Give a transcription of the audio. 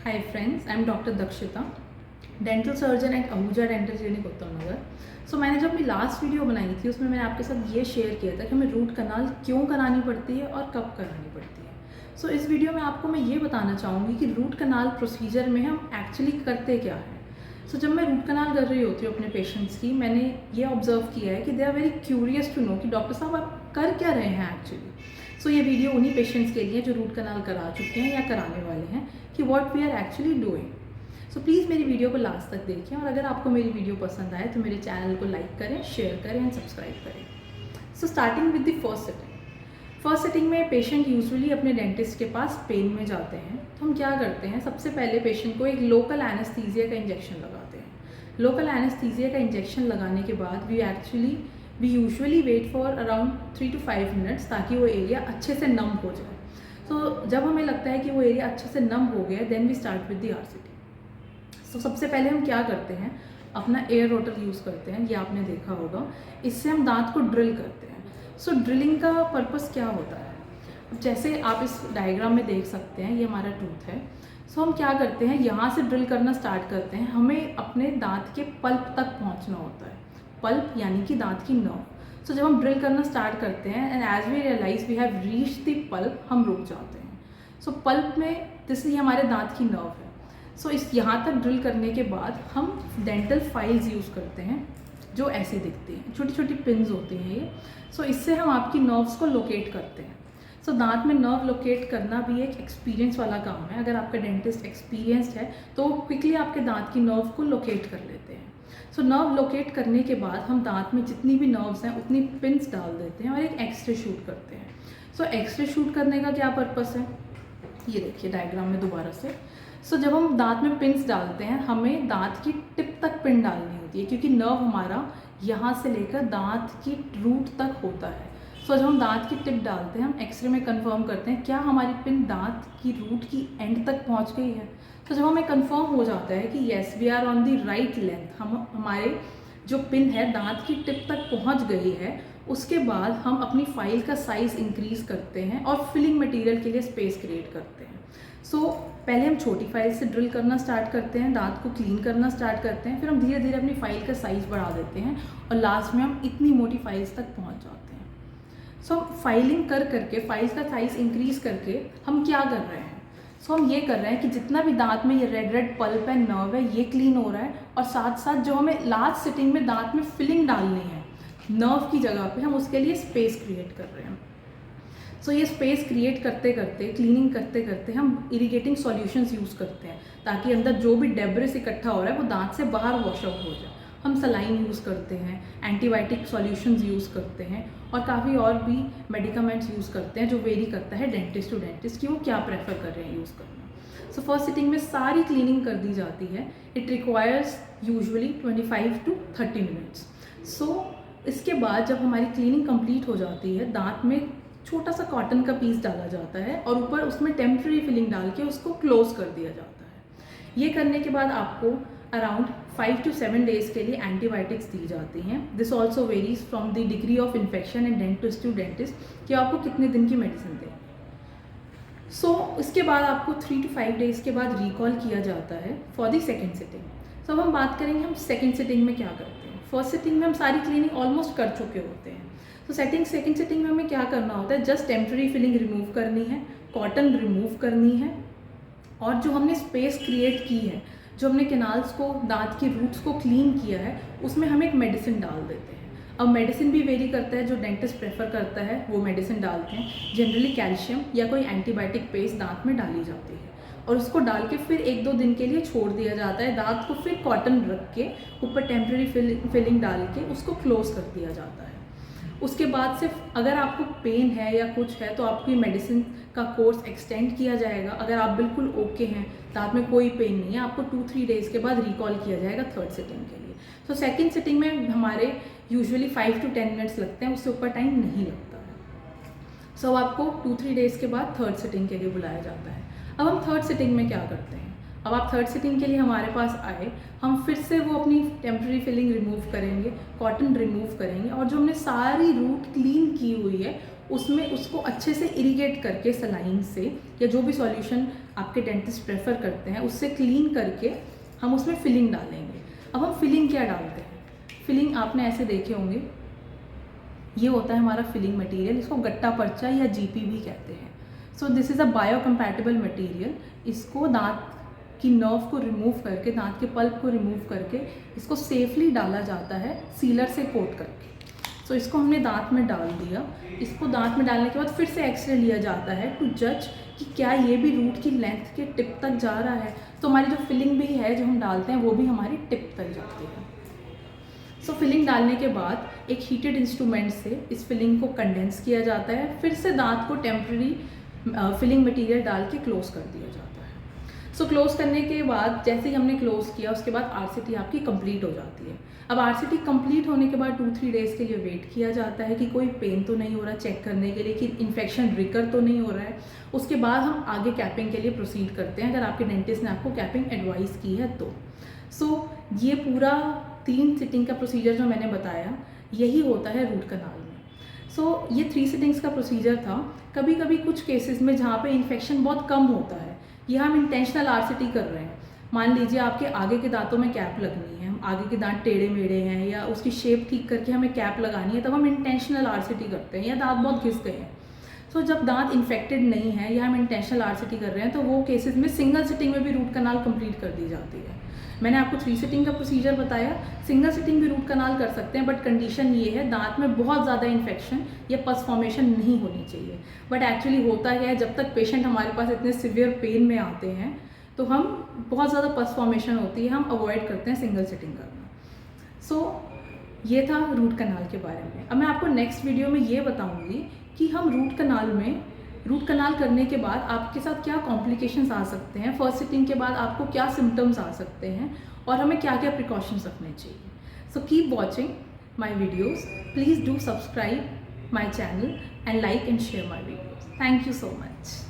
Hi friends, I'm doctor Dakshita, dental surgeon eight Ahuja dental clinic उत्तम नगर। मैंने जो अपनी लास्ट वीडियो बनाई थी उसमें मैंने आपके साथ ये शेयर किया था कि हमें रूट कनाल क्यों करानी पड़ती है और कब करानी पड़ती है। इस वीडियो में आपको मैं ये बताना चाहूँगी कि रूट कनाल प्रोसीजर में हम एक्चुअली करते क्या हैं। जब मैं रूट कनाल कर रही होती हूँ अपने पेशेंट्स की, मैंने ये ऑब्जर्व किया है कि they are very curious to know कि डॉक्टर साहब आप कर क्या रहे हैं एक्चुअली। ये वीडियो उन्हीं पेशेंट्स के लिए जो रूट कनाल करा चुके हैं या कराने वाले हैं कि what we are actually doing. Please मेरी वीडियो को लास्ट तक देखें और अगर आपको मेरी वीडियो पसंद आए तो मेरे चैनल को लाइक करें, शेयर करें एंड सब्सक्राइब करें। Starting with the first setting में पेशेंट यूजुअली अपने डेंटिस्ट के पास पेन में जाते हैं। तो हम क्या करते हैं, सबसे पहले पेशेंट को एक लोकल एनेस्थीसिया का इंजेक्शन लगाते हैं। लोकल एनेस्थीसिया का इंजेक्शन लगाने के बाद we usually wait for around 3 to 5 minutes ताकि वो एरिया अच्छे से नम हो जाए। जब हमें लगता है कि वो एरिया अच्छे से नम हो गया then we start with the RCT। सबसे पहले हम क्या करते हैं, अपना एयर रोटर यूज़ करते हैं, ये आपने देखा होगा। इससे हम दांत को ड्रिल करते हैं। ड्रिलिंग का पर्पस क्या होता है, जैसे आप इस डायग्राम में देख सकते हैं, ये हमारा टूथ है। हम क्या करते हैं, यहाँ से ड्रिल करना स्टार्ट करते हैं। हमें अपने दांत के पल्प तक पहुँचना होता है। पल्प यानी कि दांत की नर्व। जब हम ड्रिल करना स्टार्ट करते हैं and as we realise we have reach the pulp, हम रुक जाते हैं। पल्प में इसलिए हमारे दांत की नर्व है। इस यहाँ तक ड्रिल करने के बाद हम डेंटल फाइल्स यूज़ करते हैं जो ऐसी दिखती हैं, छोटी छोटी पिन्स होती हैं ये। इससे हम आपकी नर्व्स को लोकेट करते हैं। दांत में नर्व लोकेट करना भी एक एक्सपीरियंस वाला काम है। अगर आपका डेंटिस्ट एक्सपीरियंस्ड है तो वो क्विकली आपके दांत की नर्व को लोकेट कर लेते हैं। नर्व लोकेट करने के बाद हम दांत में जितनी भी नर्व्स हैं उतनी पिन्स डाल देते हैं और एक एक्सरे शूट करते हैं। एक्सरे शूट करने का क्या पर्पस है, ये देखिए डायग्राम में दोबारा से। जब हम दांत में पिन्स डालते हैं, हमें दांत की टिप तक पिन डालनी होती है क्योंकि नर्व हमारा यहाँ से लेकर दांत की रूट तक होता है। जब हम दांत की टिप डालते हैं, हम एक्सरे में कंफर्म करते हैं क्या हमारी पिन दांत की रूट की एंड तक पहुँच गई है। जब हमें कंफर्म हो जाता है कि yes we are on the right length, हमारे जो पिन है दांत की टिप तक पहुँच गई है, उसके बाद हम अपनी फाइल का साइज़ इंक्रीज़ करते हैं और फिलिंग मटेरियल के लिए स्पेस क्रिएट करते हैं। पहले हम छोटी फाइल से ड्रिल करना स्टार्ट करते हैं, दांत को क्लीन करना स्टार्ट करते हैं, फिर हम धीरे धीरे अपनी फाइल का साइज़ बढ़ा देते हैं और लास्ट में हम इतनी मोटी फाइल्स तक पहुंच जाते हैं। फाइलिंग करके फाइल्स का साइज़ इंक्रीज़ करके हम क्या कर रहे हैं, हम ये कर रहे हैं कि जितना भी दांत में ये रेड पल्प है, नर्व है, ये क्लीन हो रहा है और साथ साथ जो हमें लास्ट सिटिंग में दांत में फिलिंग डालनी है नर्व की जगह पे, हम उसके लिए स्पेस क्रिएट कर रहे हैं। ये स्पेस क्रिएट करते करते, क्लीनिंग करते करते हम इरिगेटिंग सॉल्यूशंस यूज़ करते हैं ताकि अंदर जो भी डेब्रिस इकट्ठा हो रहा है वो दांत से बाहर वॉश आउट हो जाए। हम सलाइन यूज़ करते हैं, एंटीबायोटिक सॉल्यूशंस यूज़ करते हैं और काफ़ी और भी मेडिकामेंट्स यूज़ करते हैं जो वेरी करता है डेंटिस्ट टू डेंटिस्ट कि वो क्या प्रेफर कर रहे हैं यूज़ करना। फर्स्ट सिटिंग में सारी क्लीनिंग कर दी जाती है। It requires usually 25 to 30 minutes. इसके बाद जब हमारी क्लीनिंग कंप्लीट हो जाती है, दांत में छोटा सा कॉटन का पीस डाला जाता है और ऊपर उसमें टेम्प्रेरी फिलिंग डाल के उसको क्लोज कर दिया जाता है। ये करने के बाद आपको अराउंड 5 to 7 डेज के लिए एंटीबायोटिक्स दी जाती हैं। This also varies from the degree of infection and dentist to dentist कि आपको कितने दिन की मेडिसिन दें। इसके बाद आपको 3 to 5 डेज के बाद रिकॉल किया जाता है फॉर द सेकेंड सिटिंग। अब हम बात करेंगे हम सेकेंड सिटिंग में क्या करते हैं। फर्स्ट सिटिंग में हम सारी क्लीनिंग ऑलमोस्ट कर चुके होते हैं। सेकेंड सिटिंग में हमें क्या करना होता है, जस्ट टेम्प्रेरी फिलिंग रिमूव करनी है, कॉटन रिमूव करनी है और जो हमने स्पेस क्रिएट की है, जो हमने कैनाल्स को, दांत की रूट्स को क्लीन किया है, उसमें हम एक मेडिसिन डाल देते हैं। अब मेडिसिन भी वेरी करता है, जो डेंटिस्ट प्रेफर करता है वो मेडिसिन डालते हैं। जनरली कैल्शियम या कोई एंटीबायोटिक पेस्ट दांत में डाली जाती है और उसको डाल के फिर 1-2 दिन के लिए छोड़ दिया जाता है। दांत को फिर कॉटन रख के ऊपर टेम्प्रेरी फिलिंग डाल के उसको क्लोज कर दिया जाता है। उसके बाद सिर्फ अगर आपको पेन है या कुछ है तो आपकी मेडिसिन का कोर्स एक्सटेंड किया जाएगा। अगर आप बिल्कुल ओके हैं, दांत में कोई पेन नहीं है, आपको 2-3 डेज़ के बाद रिकॉल किया जाएगा थर्ड सिटिंग के लिए। सेकेंड सिटिंग में हमारे यूजुअली 5 to 10 मिनट्स लगते हैं, उससे ऊपर टाइम नहीं लगता है। आपको 2-3 डेज़ के बाद थर्ड सिटिंग के लिए बुलाया जाता है। अब हम थर्ड सिटिंग में क्या करते हैं, अब आप थर्ड सिटिंग के लिए हमारे पास आए, हम फिर से वो अपनी टेम्प्रेरी फिलिंग रिमूव करेंगे, कॉटन रिमूव करेंगे और जो हमने सारी रूट क्लीन की हुई है उसमें उसको अच्छे से इरिगेट करके सलाइन से या जो भी सॉल्यूशन आपके डेंटिस्ट प्रेफर करते हैं उससे क्लीन करके हम उसमें फिलिंग डालेंगे। अब हम फिलिंग क्या डालते हैं, फिलिंग आपने ऐसे देखे होंगे, ये होता है हमारा फिलिंग मटेरियल, इसको गट्टा पर्चा या जीपी भी कहते हैं। So this is a biocompatible material. इसको दांत की नर्व को रिमूव करके, दांत के पल्प को रिमूव करके इसको सेफली डाला जाता है सीलर से कोट करके। सो इसको हमने दांत में डाल दिया। इसको दांत में डालने के बाद फिर से एक्सरे लिया जाता है टू जज कि क्या ये भी रूट की लेंथ के टिप तक जा रहा है। तो हमारी जो फिलिंग भी है जो हम डालते हैं वो भी हमारी टिप तक जाती है। सो फिलिंग डालने के बाद एक हीटेड इंस्ट्रूमेंट से इस फिलिंग को कंडेंस किया जाता है, फिर से दांत को टेम्प्रेरी फिलिंग मटेरियल डाल के क्लोज कर दिया जाता है। सो क्लोज करने के बाद जैसे ही हमने क्लोज किया उसके बाद आरसीटी आपकी कंप्लीट हो जाती है। अब आरसीटी कंप्लीट होने के बाद 2-3 डेज़ के लिए वेट किया जाता है कि कोई पेन तो नहीं हो रहा, चेक करने के लिए कि इन्फेक्शन रिकर तो नहीं हो रहा है। उसके बाद हम आगे कैपिंग के लिए प्रोसीड करते हैं अगर आपके डेंटिस्ट ने आपको कैपिंग एडवाइस की है तो। सो ये पूरा 3 सिटिंग का प्रोसीजर जो मैंने बताया यही होता है रूट कनाल में। सो ये 3 सिटिंग्स का प्रोसीजर था। कभी कभी कुछ केसेस में जहाँ पे इन्फेक्शन बहुत कम होता है, ये हम इंटेंशनल आरसीटी कर रहे हैं। मान लीजिए आपके आगे के दांतों में कैप लगनी है, आगे के दांत टेढ़े मेढ़े हैं या उसकी शेप ठीक करके हमें कैप लगानी है, तब हम इंटेंशनल आरसीटी करते हैं। या दांत बहुत घिस गए हैं, सो जब दांत इन्फेक्टेड नहीं है या हम इंटेंशनल आरसीटी कर रहे हैं तो वो केसेस में सिंगल सिटिंग में भी रूट कनाल कंप्लीट कर दी जाती है। मैंने आपको 3 सिटिंग का प्रोसीजर बताया, सिंगल सिटिंग भी रूट कनाल कर सकते हैं, बट कंडीशन ये है दांत में बहुत ज़्यादा इन्फेक्शन या पस फॉर्मेशन नहीं होनी चाहिए। बट एक्चुअली होता क्या है, जब तक पेशेंट हमारे पास इतने सिवियर पेन में आते हैं तो हम बहुत ज़्यादा पस फॉर्मेशन होती है, हम अवॉइड करते हैं सिंगल सिटिंग करना। सो ये था रूट कनाल के बारे में। अब मैं आपको नेक्स्ट वीडियो में ये बताऊँगी कि हम रूट कनाल करने के बाद आपके साथ क्या कॉम्प्लिकेशंस आ सकते हैं, फर्स्ट सिटिंग के बाद आपको क्या सिम्टम्स आ सकते हैं और हमें क्या क्या प्रिकॉशंस रखने चाहिए। So keep watching my videos, please do subscribe my channel and like and share my videos. Thank you so much.